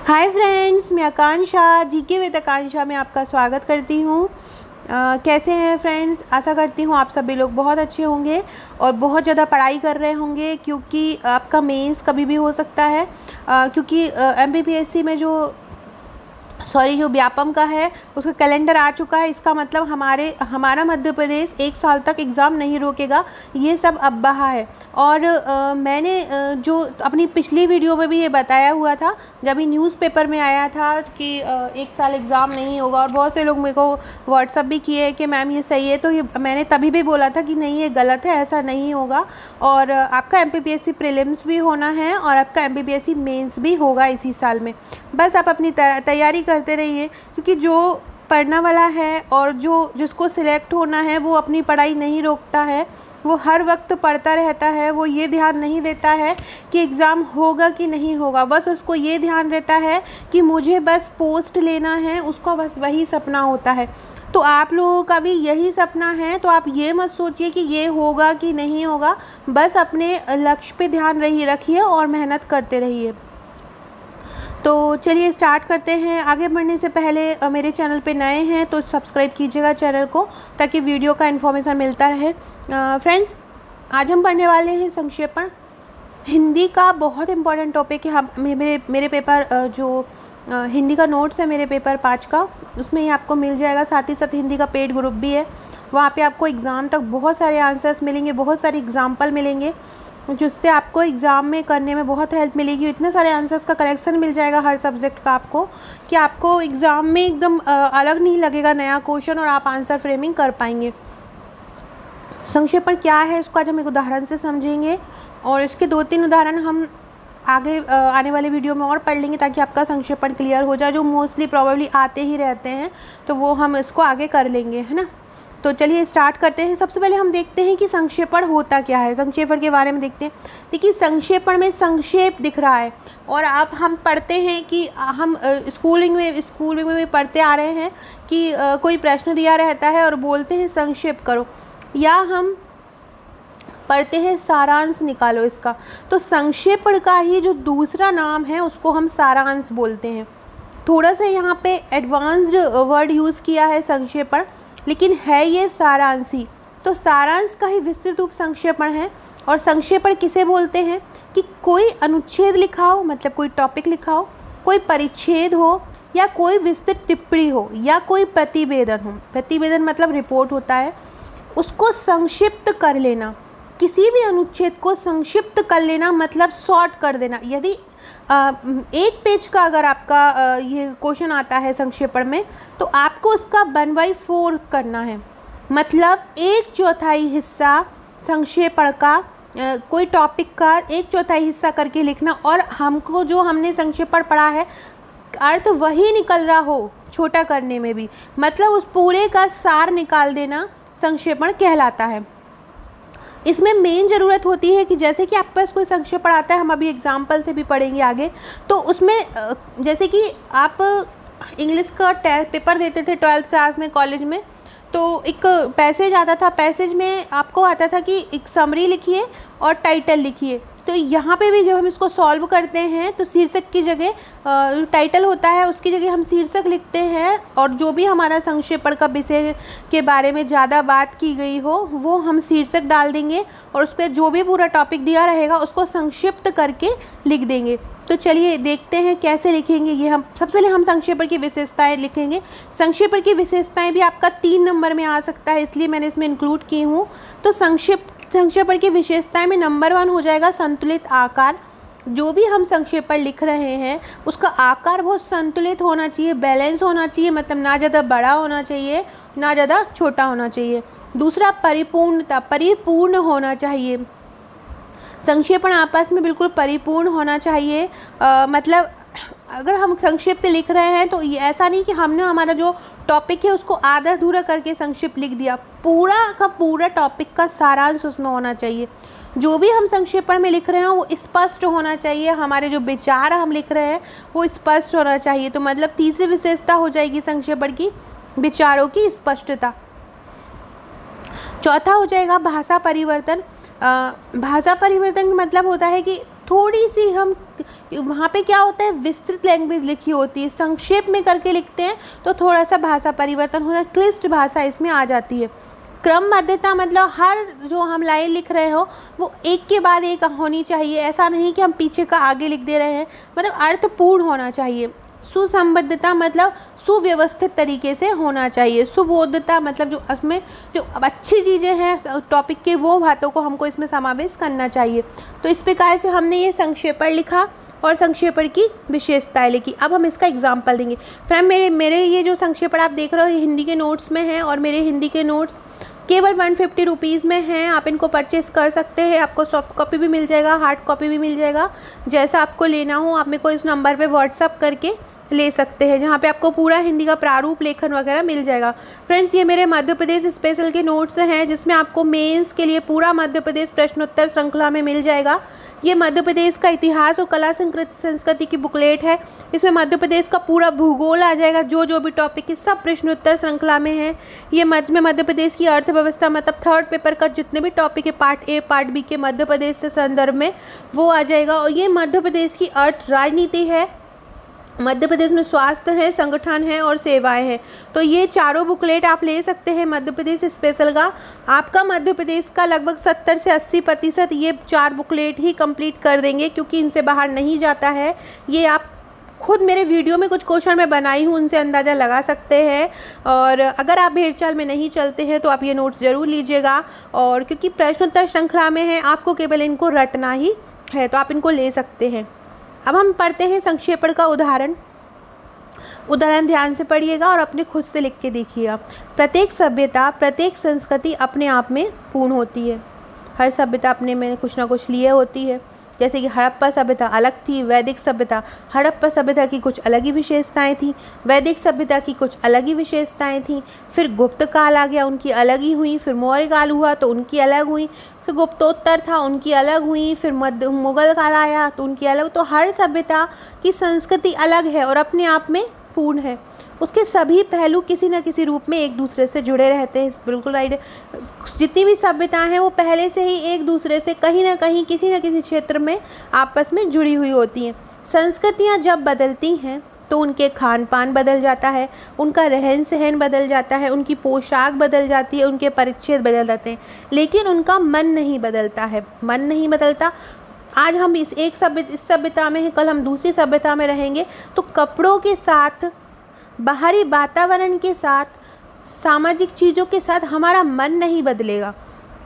Hi friends, मैं आकांक्षा GK with आकांक्षा में आपका स्वागत करती हूँ। कैसे हैं फ्रेंड्स? आशा करती हूँ आप सभी लोग बहुत अच्छे होंगे और बहुत ज़्यादा पढ़ाई कर रहे होंगे, क्योंकि आपका मेंस कभी भी हो सकता है। क्योंकि एमपीपीएससी में जो व्यापम का है उसका कैलेंडर आ चुका है। इसका मतलब हमारा मध्य प्रदेश 1 साल तक एग्ज़ाम नहीं रोकेगा, ये सब अफवाह है। और मैंने जो अपनी पिछली वीडियो में भी ये बताया हुआ था, जब ये न्यूज़पेपर में आया था कि 1 साल एग्ज़ाम नहीं होगा, और बहुत से लोग मेरे को व्हाट्सअप भी किए कि मैम ये सही है, तो ये मैंने तभी भी बोला था कि नहीं, ये गलत है, ऐसा नहीं होगा। और आपका एमपीपीएससी प्रीलिम्स भी होना है और आपका एमपीपीएससी मेंस भी होगा इसी साल में। बस आप अपनी तैयारी करते रहिए, क्योंकि जो पढ़ने वाला है और जिसको सिलेक्ट होना है वो अपनी पढ़ाई नहीं रोकता है, वो हर वक्त पढ़ता रहता है। वो ये ध्यान नहीं देता है कि एग्ज़ाम होगा कि नहीं होगा, बस उसको ये ध्यान रहता है कि मुझे बस पोस्ट लेना है, उसका बस वही सपना होता है। तो आप लोगों का भी यही सपना है, तो आप ये मत सोचिए कि ये होगा कि नहीं होगा, बस अपने लक्ष्य पे ध्यान रखिए और मेहनत करते रहिए। तो चलिए स्टार्ट करते हैं। आगे बढ़ने से पहले मेरे चैनल पे नए हैं तो सब्सक्राइब कीजिएगा चैनल को, ताकि वीडियो का इन्फॉर्मेशन मिलता रहे। फ्रेंड्स, आज हम पढ़ने वाले हैं संक्षेपण। हिंदी का बहुत इम्पोर्टेंट टॉपिक है। मेरे पेपर हिंदी का नोट्स है, मेरे पेपर 5 का, उसमें ही आपको मिल जाएगा। साथ ही साथ हिंदी का पेड ग्रुप भी है, वहाँ पे आपको एग्ज़ाम तक बहुत सारे आंसर्स मिलेंगे, बहुत सारे एग्जाम्पल मिलेंगे, जिससे आपको एग्ज़ाम में करने में बहुत हेल्प मिलेगी। इतने सारे आंसर्स का कलेक्शन मिल जाएगा हर सब्जेक्ट का आपको, कि आपको एग्ज़ाम में एकदम अलग नहीं लगेगा नया क्वेश्चन, और आप आंसर फ्रेमिंग कर पाएंगे। संक्षेपण क्या है, इसको आज हम एक उदाहरण से समझेंगे, और इसके 2-3 उदाहरण हम आगे आने वाले वीडियो में और पढ़ लेंगे, ताकि आपका संक्षेपण क्लियर हो जाए, जो मोस्टली प्रॉब्ली आते ही रहते हैं, तो वो हम इसको आगे कर लेंगे, है ना। तो चलिए स्टार्ट करते हैं। सबसे पहले हम देखते हैं कि संक्षेपण होता क्या है। संक्षेपण के बारे में देखते हैं। देखिए, संक्षेपण में संक्षेप दिख रहा है, और आप हम पढ़ते हैं कि हम स्कूलिंग में पढ़ते आ रहे हैं कि कोई प्रश्न दिया रहता है और बोलते हैं संक्षेप करो, या हम पढ़ते हैं सारांश निकालो इसका। तो संक्षेपण का ही जो दूसरा नाम है उसको हम सारांश बोलते हैं। थोड़ा सा यहाँ पे एडवांस्ड वर्ड यूज़ किया है संक्षेपण, लेकिन है ये सारांश ही। तो सारांश का ही विस्तृत रूप संक्षेपण है। और संक्षेपण किसे बोलते हैं? कि कोई अनुच्छेद लिखा हो, मतलब कोई टॉपिक लिखा हो, कोई परिच्छेद हो, या कोई विस्तृत टिप्पणी हो, या कोई प्रतिवेदन हो। प्रतिवेदन मतलब रिपोर्ट होता है, उसको संक्षिप्त कर लेना। किसी भी अनुच्छेद को संक्षिप्त कर लेना मतलब शॉर्ट कर देना। यदि 1 पेज का अगर आपका ये क्वेश्चन आता है संक्षेपण में, तो आपको उसका 1/4 करना है, मतलब 1/4 हिस्सा संक्षेपण का, कोई टॉपिक का 1/4 हिस्सा करके लिखना। और हमको जो हमने संक्षेपण पढ़ा है अर्थ वही निकल रहा हो छोटा करने में भी, मतलब उस पूरे का सार निकाल देना संक्षेपण कहलाता है। इसमें मेन ज़रूरत होती है कि जैसे कि आपके पास कोई संक्षेपण आता है, हम अभी एग्जाम्पल से भी पढ़ेंगे आगे, तो उसमें जैसे कि आप इंग्लिश का पेपर देते थे 12th क्लास में, कॉलेज में, तो एक पैसेज आता था। पैसेज में आपको आता था कि एक समरी लिखिए और टाइटल लिखिए। तो यहाँ पे भी जब हम इसको सॉल्व करते हैं तो शीर्षक की जगह टाइटल होता है, उसकी जगह हम शीर्षक लिखते हैं, और जो भी हमारा संक्षेपण का विषय के बारे में ज़्यादा बात की गई हो वो हम शीर्षक डाल देंगे, और उस पर जो भी पूरा टॉपिक दिया रहेगा उसको संक्षिप्त करके लिख देंगे। तो चलिए देखते हैं कैसे लिखेंगे ये। हम सबसे पहले हम संक्षेपण की विशेषताएं लिखेंगे। संक्षेपण की विशेषताएं भी आपका 3 नंबर में आ सकता है, इसलिए मैंने इसमें इंक्लूड की हूँ। तो संक्षेपण की विशेषताएं में नंबर 1 हो जाएगा संतुलित आकार। जो भी हम संक्षेपण लिख रहे हैं उसका आकार बहुत संतुलित होना चाहिए, बैलेंस होना चाहिए, मतलब ना ज़्यादा बड़ा होना चाहिए ना ज़्यादा छोटा होना चाहिए। दूसरा, परिपूर्णता, परिपूर्ण होना चाहिए। संक्षेपण आपस में बिल्कुल परिपूर्ण होना चाहिए। मतलब अगर हम संक्षिप्त लिख रहे हैं तो ये ऐसा नहीं कि हमने हमारा जो टॉपिक है उसको आधा अधूरा करके संक्षिप्त लिख दिया, पूरा का पूरा टॉपिक का सारांश उसमें होना चाहिए। जो भी हम संक्षेपण में लिख रहे हैं वो स्पष्ट होना चाहिए, हमारे जो विचार हम लिख रहे हैं वो स्पष्ट होना चाहिए। तो मतलब तीसरी विशेषता हो जाएगी संक्षेपण की, विचारों की स्पष्टता। चौथा हो जाएगा भाषा परिवर्तन। भाषा परिवर्तन का मतलब होता है कि थोड़ी सी हम वहाँ पे क्या होता है, विस्तृत लैंग्वेज लिखी होती है, संक्षेप में करके लिखते हैं तो थोड़ा सा भाषा परिवर्तन होता है, क्लिष्ट भाषा इसमें आ जाती है। क्रमबद्धता मतलब हर जो हम लाइन लिख रहे हो वो एक के बाद एक होनी चाहिए, ऐसा नहीं कि हम पीछे का आगे लिख दे रहे हैं, मतलब अर्थपूर्ण होना चाहिए। सुसंबद्धता मतलब सुव्यवस्थित तरीके से होना चाहिए। सुबोधता मतलब जो उसमें जो अच्छी चीज़ें हैं टॉपिक के, वो बातों को हमको इसमें समावेश करना चाहिए। तो इस प्रकार से हमने ये संक्षेपण लिखा और संक्षेपण की विशेषताएं लिखी। अब हम इसका एग्जाम्पल देंगे। फ्रेंड मेरे ये जो संक्षेपण आप देख रहे हो हिंदी के नोट्स में है, और मेरे हिंदी के नोट्स केवल 150 रुपीज़ में हैं। आप इनको परचेस कर सकते हैं, आपको सॉफ्ट कॉपी भी मिल जाएगा, हार्ड कॉपी भी मिल जाएगा, जैसा आपको लेना हो आप मेरे को इस नंबर पे व्हाट्सअप करके ले सकते हैं, जहाँ पे आपको पूरा हिंदी का प्रारूप लेखन वगैरह मिल जाएगा। फ्रेंड्स ये मेरे मध्य प्रदेश स्पेशल के नोट्स हैं, जिसमें आपको मेंस के लिए पूरा मध्य प्रदेश प्रश्नोत्तर श्रृंखला में मिल जाएगा। ये मध्य प्रदेश का इतिहास और कला संस्कृति की बुकलेट है। इसमें मध्य प्रदेश का पूरा भूगोल आ जाएगा, जो भी टॉपिक है सब प्रश्नोत्तर श्रृंखला में है। ये मध्य प्रदेश की अर्थव्यवस्था मतलब थर्ड पेपर का जितने भी टॉपिक है पार्ट ए पार्ट बी के मध्य प्रदेश से संदर्भ में वो आ जाएगा। और ये मध्य प्रदेश की अर्थ राजनीति है, मध्य प्रदेश में स्वास्थ्य है, संगठन है और सेवाएं हैं। तो ये चारों बुकलेट आप ले सकते हैं मध्य प्रदेश स्पेशल का। आपका मध्य प्रदेश का लगभग 70 से 80% ये 4 बुकलेट ही कंप्लीट कर देंगे, क्योंकि इनसे बाहर नहीं जाता है। ये आप खुद मेरे वीडियो में कुछ क्वेश्चन मैं बनाई हूँ, उनसे अंदाज़ा लगा सकते हैं। और अगर आप भेड़ चाल में नहीं चलते हैं तो आप ये नोट्स ज़रूर लीजिएगा, और क्योंकि प्रश्नोत्तर श्रृंखला में है आपको केवल इनको रटना ही है, तो आप इनको ले सकते हैं। अब हम पढ़ते हैं संक्षेपण का उदाहरण ध्यान से पढ़िएगा और अपने खुद से लिख के देखिएगा। प्रत्येक सभ्यता प्रत्येक संस्कृति अपने आप में पूर्ण होती है। हर सभ्यता अपने में कुछ ना कुछ लिए होती है, जैसे कि हड़प्पा सभ्यता अलग थी, वैदिक सभ्यता, हड़प्पा सभ्यता की कुछ अलग ही विशेषताएं थी, वैदिक सभ्यता की कुछ अलग ही विशेषताएं थी। फिर गुप्त काल आ गया, उनकी अलग ही हुई। फिर मौर्य काल हुआ तो उनकी अलग हुई। फिर गुप्तोत्तर था, उनकी अलग हुई। फिर मुगल काल आया तो उनकी अलग। तो हर सभ्यता की संस्कृति अलग है और अपने आप में पूर्ण है। उसके सभी पहलू किसी न किसी रूप में एक दूसरे से जुड़े रहते हैं। बिल्कुल राइट। जितनी भी सभ्यताएं हैं वो पहले से ही एक दूसरे से कहीं ना कहीं किसी न किसी क्षेत्र में आपस में जुड़ी हुई होती हैं। संस्कृतियां जब बदलती हैं तो उनके खान पान बदल जाता है, उनका रहन सहन बदल जाता है, उनकी पोशाक बदल जाती है, उनके परिच्छेद बदल जाते हैं, लेकिन उनका मन नहीं बदलता है। मन नहीं बदलता। आज हम इस सभ्यता में हैं, कल हम दूसरी सभ्यता में रहेंगे। तो कपड़ों के साथ, बाहरी वातावरण के साथ, सामाजिक चीज़ों के साथ हमारा मन नहीं बदलेगा।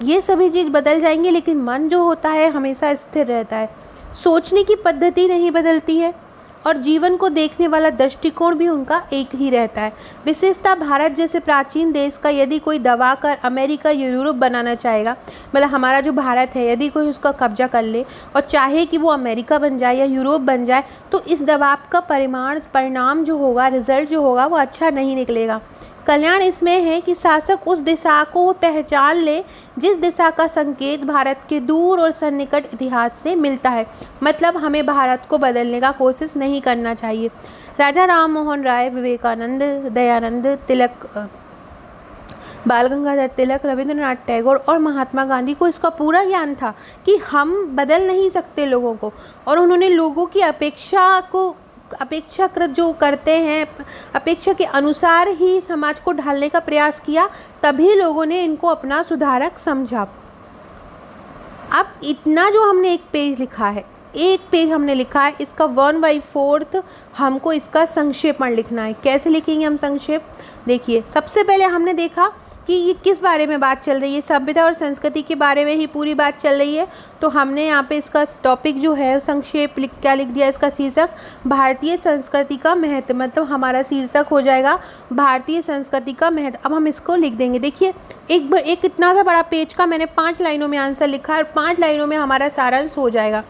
ये सभी चीज़ बदल जाएंगे, लेकिन मन जो होता है हमेशा स्थिर रहता है। सोचने की पद्धति नहीं बदलती है और जीवन को देखने वाला दृष्टिकोण भी उनका एक ही रहता है। विशेषता भारत जैसे प्राचीन देश का यदि कोई दबा कर अमेरिका या यूरोप बनाना चाहेगा, मतलब हमारा जो भारत है यदि कोई उसका कब्जा कर ले और चाहे कि वो अमेरिका बन जाए या यूरोप बन जाए, तो इस दबाव का परिणाम जो होगा, रिजल्ट जो होगा वो अच्छा नहीं निकलेगा। कल्याण इसमें है कि शासक उस दिशा को पहचान ले जिस दिशा का संकेत भारत के दूर और सन्निकट इतिहास से मिलता है। मतलब हमें भारत को बदलने का कोशिश नहीं करना चाहिए। राजा राम मोहन राय, विवेकानंद, दयानंद, तिलक, बाल गंगाधर तिलक, रविंद्रनाथ टैगोर और महात्मा गांधी को इसका पूरा ज्ञान था कि हम बदल नहीं सकते लोगों को, और उन्होंने लोगों की अपेक्षाकृत जो करते हैं, अपेक्षा के अनुसार ही समाज को ढालने का प्रयास किया, तभी लोगों ने इनको अपना सुधारक समझा। अब इतना जो हमने एक पेज लिखा है, एक पेज हमने लिखा है, इसका 1/4 हमको इसका संक्षेपण लिखना है। कैसे लिखेंगे हम संक्षेप? देखिए, सबसे पहले हमने देखा कि ये किस बारे में बात चल रही है, सभ्यता और संस्कृति के बारे में ही पूरी बात चल रही है। तो हमने यहाँ पे इसका टॉपिक जो है संक्षेप क्या लिख दिया, इसका शीर्षक भारतीय संस्कृति का महत्व, मतलब हमारा शीर्षक हो जाएगा भारतीय संस्कृति का महत्व। अब हम इसको लिख देंगे। देखिए, एक इतना सा बड़ा पेज का मैंने 5 लाइनों में आंसर लिखा है और 5 लाइनों में हमारा सारांश हो जाएगा।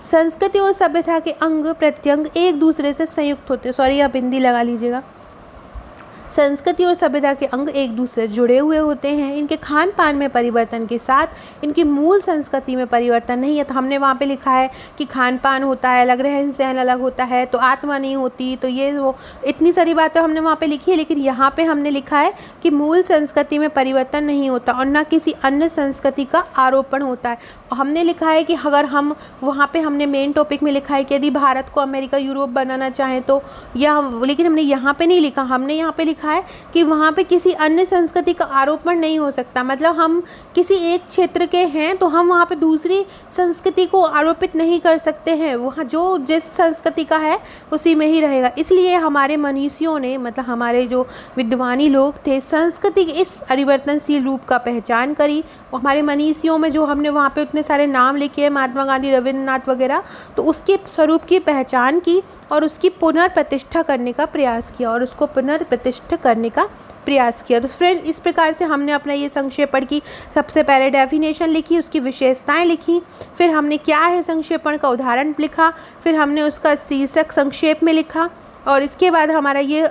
संस्कृति और सभ्यता के अंग प्रत्यंग एक दूसरे से संयुक्त होते हैं। सॉरी, आप हिंदी लगा लीजिएगा। संस्कृति और सभ्यता के अंग एक दूसरे से जुड़े हुए होते हैं। इनके खान पान में परिवर्तन के साथ इनकी मूल संस्कृति में परिवर्तन नहीं है। तो हमने वहाँ पे लिखा है कि खान पान होता है अलग, रहन सहन अलग होता है, तो आत्मा नहीं होती, तो ये वो इतनी सारी बातें हमने वहाँ पे लिखी है। लेकिन यहाँ पे हमने लिखा है कि मूल संस्कृति में परिवर्तन नहीं होता और न किसी अन्य संस्कृति का आरोपण होता है। और हमने लिखा है कि अगर हम वहाँ पे हमने मेन टॉपिक में लिखा है कि यदि भारत को अमेरिका यूरोप बनाना चाहें तो लेकिन हमने यहाँ पे नहीं लिखा। हमने यहाँ पे लिखा है कि वहाँ पे किसी अन्य संस्कृति का आरोपण नहीं हो सकता। मतलब हम किसी एक क्षेत्र के हैं तो हम वहाँ पे दूसरी संस्कृति को आरोपित नहीं कर सकते हैं। वहाँ जो जिस संस्कृति का है उसी में ही रहेगा। इसलिए हमारे मनीषियों ने, मतलब हमारे जो विद्वानी लोग थे, संस्कृति के इस परिवर्तनशील रूप का पहचान करी। हमारे मनीषियों में जो हमने वहाँ पे उतने सारे नाम लिखे हैं, महात्मा गांधी, रविंद्रनाथ वगैरह, तो उसके स्वरूप की पहचान की और उसकी पुनर्प्रतिष्ठा करने का प्रयास किया तो फ्रेंड, इस प्रकार से हमने अपना ये संक्षेपण की सबसे पहले डेफिनेशन लिखी, उसकी विशेषताएं लिखी, फिर हमने क्या है संक्षेपण का उदाहरण लिखा, फिर हमने उसका शीर्षक संक्षेप में लिखा और इसके बाद हमारा ये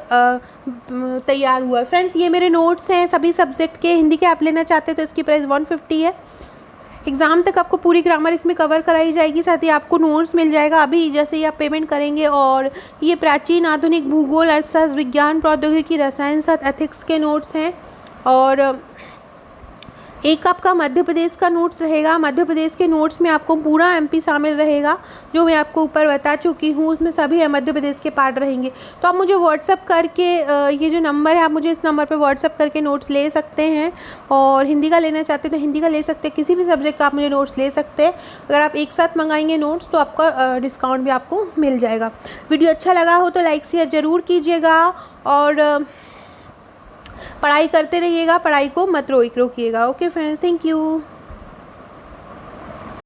तैयार हुआ। फ्रेंड्स, ये मेरे नोट्स हैं सभी सब्जेक्ट के। हिंदी के आप लेना चाहते हैं तो इसकी प्राइस 150 है। एग्ज़ाम तक आपको पूरी ग्रामर इसमें कवर कराई जाएगी, साथ ही आपको नोट्स मिल जाएगा अभी जैसे ही आप पेमेंट करेंगे। और ये प्राचीन आधुनिक भूगोल, अर्थशास्त्र, विज्ञान, प्रौद्योगिकी, रसायन शास्त्र, एथिक्स के नोट्स हैं। और एक आपका मध्य प्रदेश का नोट्स रहेगा। मध्य प्रदेश के नोट्स में आपको पूरा एमपी शामिल रहेगा, जो मैं आपको ऊपर बता चुकी हूँ, उसमें सभी मध्य प्रदेश के पार्ट रहेंगे। तो आप मुझे व्हाट्सअप करके ये जो नंबर है, आप मुझे इस नंबर पे व्हाट्सअप करके नोट्स ले सकते हैं। और हिंदी का लेना चाहते हैं तो हिंदी का ले सकते हैं, किसी भी सब्जेक्ट का आप मुझे नोट्स ले सकते हैं। अगर आप एक साथ मंगाएंगे नोट्स तो आपका डिस्काउंट भी आपको मिल जाएगा। वीडियो अच्छा लगा हो तो लाइक शेयर ज़रूर कीजिएगा और पढ़ाई करते रहिएगा, पढ़ाई को मत रोकिएगा। Okay friends, thank you.